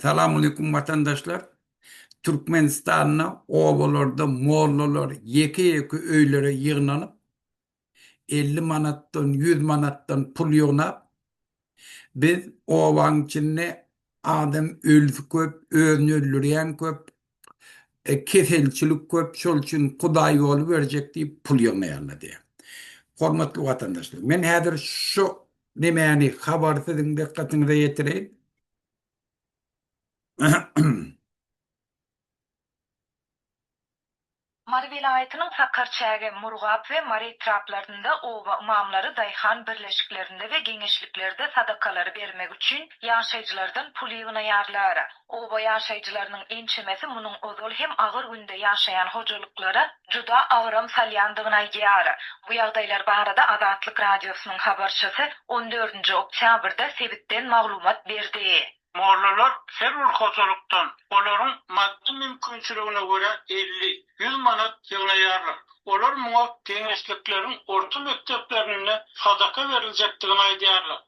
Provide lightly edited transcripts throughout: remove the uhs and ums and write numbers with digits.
Selamünaleyküm vatandaşlar. Türkmenistan'na ovalarda Moğollar yeke öylere yığınlanıp 50 manattan 100 manattan pul yığınap biz ovan içinde adam ölüsü köp, özünü öldüren köp, keselçilik köp, şol için Kuday yolu verecek deyip pul yığınayarlar diye. Hormatly vatandaşlar, men häzir şu nemeni habar sizin dikkatinize getireyim. Mari vilayetinin Sakarçäge, Murgap ve Mari etraplarında ova imamları Dayhan birleşiklerinde ve genişliklerde sadakalary bermek üçin ýaşaýjylardan pul ýygnayarlar. Ova ýaşaýjylarynyň ençemesi munyň ozal hem agyr günde ýaşaýan hojalyklara juda awram salýandygyna aýdýar. Bu ýagdaýlar barada Azatlyk radiosynyň habarçysy 14 oktýabrda Sebitden maglumat berdi. Moğollar her ülkatoluktan onların maddi mümkünçülüğüne göre 50-100 manat yığınayarlar. Olar muğak gençliklerin orta mekteplerine sadaka verilecektiğini aydiyarlar.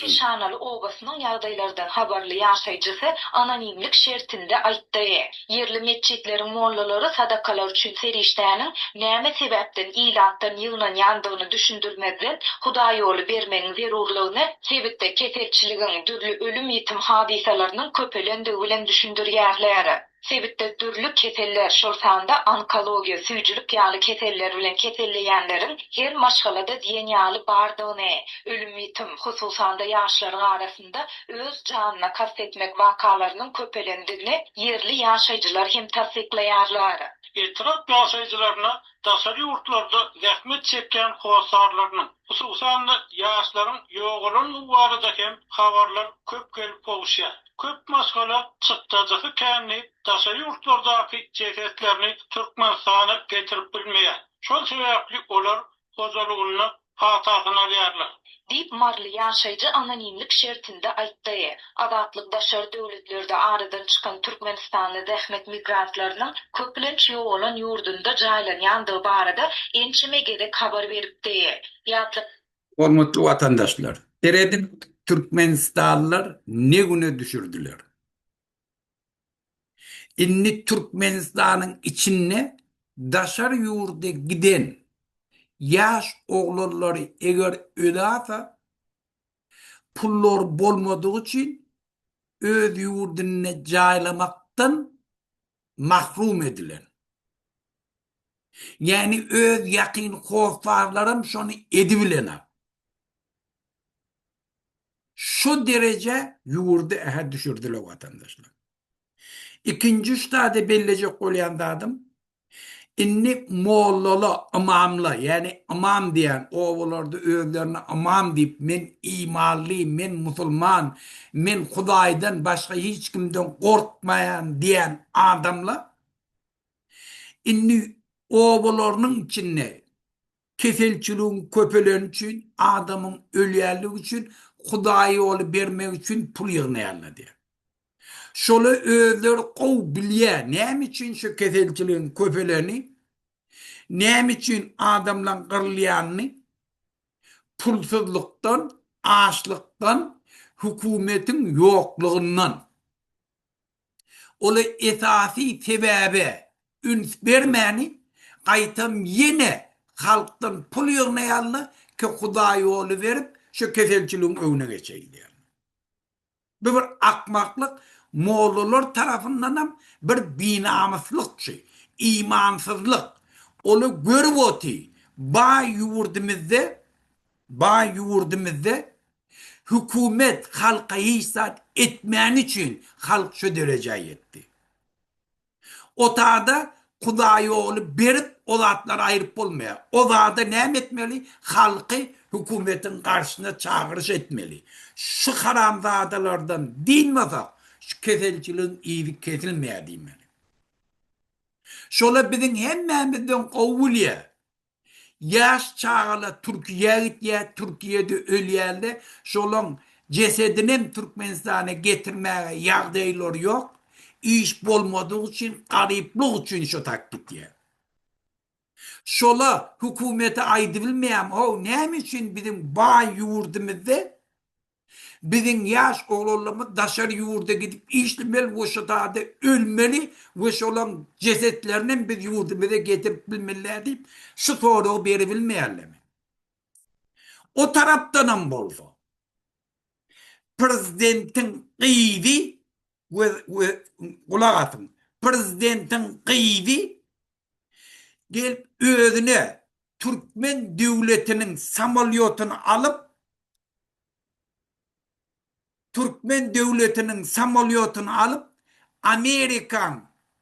Şanalı Obasının ýagdaýlardan habarly ýaşaýjysy anonimlik şertinde aýtdy. Yerli meçitlerin mollulary sadakalar üçin serişdäniň näme sebäpden ilatdan ýygnanýandygyny düşündirmeden Hudaý ýoly bermegiň zerurlygyny sebitde keselçiligiň dürli ölüm ýetim hadisalarynyň köpelendigi bilen düşündirýärler. Sebitde türlü keseller şolsanda onkologiya, süýjülük ýaly keseller bilen keselleýänlerin her maşgalada diýen ýaly bardygyny, ölüm ýetim hususanda ýaşlaryň arasynda öz janyna kastetmek wakalarynyň köpelendigini yerli ýaşaýjylar hem tasdiklaýarlar. Etraf ýaşaýjylaryna daşary ýurtlarda zähmet çeken howasarlarynyň, hususanda ýaşlaryň ýogulyny barada hem habarlar köp gelip boluşýar. Köp maşgala çıktadığı kendi daşary ýurtlardaky cefetlerini Türkmenistana getirip bilmeýär. Şol sebäpli olar hojalygyny hatasyna alýarlar. Dip marly ýaşaýjy anonimlik şertinde aýtdy. Azatlyk daşary döwletlerde aradan çykan Türkmenistanda zähmet migrantlarynyň köplenç ýogulan ýurdunda jaýlanýandygy barada ençime gerek habar beripdi. Hormatly vatandaşlar, teredin Türkmenistanlılar ne güne düşürdüler? İnni Türkmenistan'ın içine daşar yurda giden yaş oğulları eğer ödasa pullar bolmadığı için öz yurduna caylamaktan mahrum edilen. Yani öz yakın hofarlarım şunu edibilen. Şu derece yurdu düşürdüler vatandaşlar. İkinci ştada bellecek olayandadım. İnni Moğollalı imamlı, yani imam diyen oğullarda özlerine imam deyip men imanlı, men musulman, men Hudaydan başka hiç kimden korkmayan diyen adamla inni oğullarının içine keselçiliğin köpelen için, adamın ölüyerlik için, Hudaý olu bermek için pul yığınayarlar diye. Şolu özleri kov bilýär. Näme için şu keselçiliğin köpelerini, näme için adamlan gyrylýanyny pulsuzluktan, açlyktan, hükümetin yoklugyndan. Ola esasy sebäbi üns bermäni gaýtam yine halktan pul yığnaýarlar ki Hudaý olu berip şu keselçiliğin öňüne geçeýler. Bu bir akmaklık Moğollar tarafından bir binamsızlık şey, imansızlık. Onu görüp oti. Bağ yurdumuzda hükümet halka hissat etmeyen için halk şu dereceye yetti. O da Hudaý olu berip olatlar ayırıp olmaya. O da ne etmeli? Halkı hükümetin karşısına çağırış etmeli. Şu haramzadalardan dinmezak şu keselçiliğin iyilik kesilmeye diyeyim. Şola bizim hemmemizden kovulya. Yaş çağla Türkiye'ye gittiye, Türkiye'de ölüyelde şolun cesedini Türkmenistan'a getirmeye yağdaylar yok. İş bolmadığı için, gariplik için şu taklit diye. Şola hükümete aydıbilmeyen o ne için bizim bağ yurdumuzda Bizim yaş oğullarımız daşarı yurda gidip işlemeli, o şatada ölmeli ve şu olan cesetlerinin biz yurdumuza getirip bilmeliler deyip şu soruyu beri bilmeyenler mi? O taraftan boldu. Prezidentin kıydı ve kulak atın. Prezidentin kıydı gelip özüne Türkmen devletinin samalyotunu alıp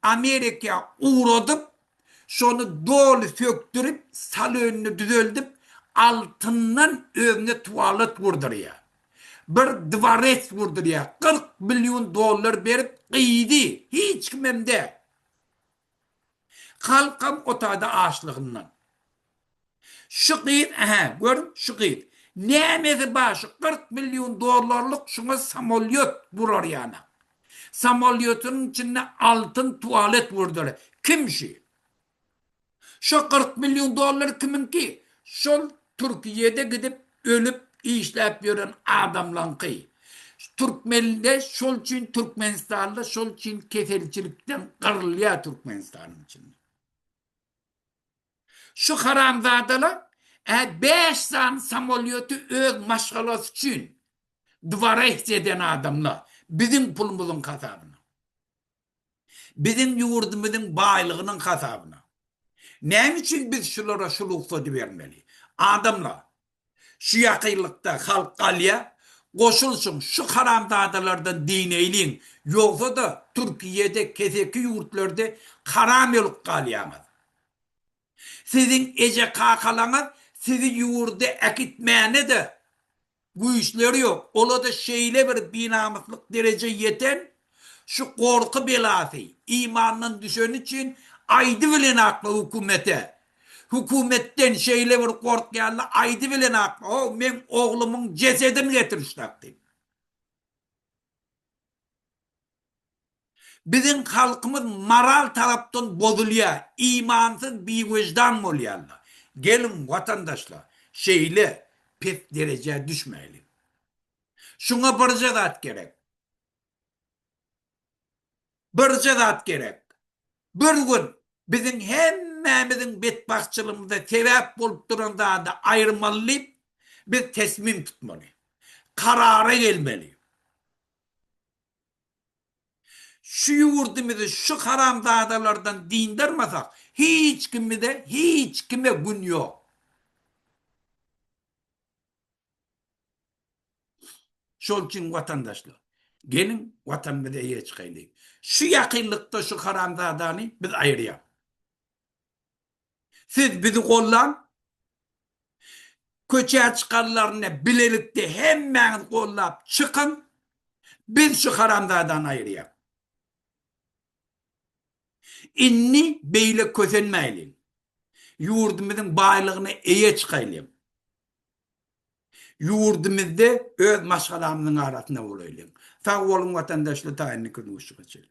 Amerika uğradıp şonu dolu söktürüp sal önünü düzeldip altından özüne tuvalet vurduruyor. Bir dvares vurduruyor. 40 milyon dolar verip kıydı. Hiç kimimde. Halkam otada açlığından. Şu kıyıt, görün şu kıyıt. Nemesi başı 40 milyon dolarlık şuna samolyot vurur yani. Samolyotun içine altın tuvalet vurdur. Kim şey? Şu 40 milyon dolar kimin ki? Şu Türkiye'de gidip ölüp işlep yören adamlan kıy. Türkmen'de şol için Türkmenistan'da şol için kefelçilikten kırılıyor Türkmenistan'ın içinde. Şu haramzadalar 5 tane samolyotu öz maşgalası için duvara eden adamlar bizim pulumuzun kasabına. Bizim yurdumuzun baylığının kasabına. Ne için biz şulara şu lüksatı vermeli? Adamlar şu yakınlıkta halk kalya koşulsun şu haramzadalardan din eylin. Yoksa da Türkiye'de keseki yurtlarda haram yoluk kalyamaz. Sizin ece kakalana sizi yurda ekitmeyene de bu işleri yok. Ola da şeyle bir binamızlık derece yeten şu korku belası imanın düşen için aydı bilen aklı hükümete. Hükümetten şeyle bir korkuyanla aydı bilen aklı. O men oğlumun cesedini getiriştaktım. Bizim halkımız moral taraftan bozuluyor. İmansız bir vicdan oluyorlar. Gelin vatandaşlar şeyle pes dereceye düşmeyelim. Şuna bir cedat gerek. Bir cedat gerek. Bir gün bizim hemmemizin bedbahtçılığımıza sebep bulup duranda da ayrılmalıyıp biz teslim tutmalı. Karara gelmeli. Şu yurdumuzu şu haramzadalardan dindirmezsek hiç kime gün yok. Şol için vatandaşlar gelin vatanımıza iyi çıkayım. Şu yakınlıkta şu haramzadanı biz ayırıyalım. Siz bizi kollan köçeye çıkarlarını bilelikte hemen kollap çıkın biz şu haramzadan ayırıyalım. İnni beyle kösenmeyelim. Yurdumuzun baylığını iyi çıkayım. Yurdumuzda öz maşgalamızın arasında olayım. Sağ olun vatandaşlı tayinli kırmışlık için.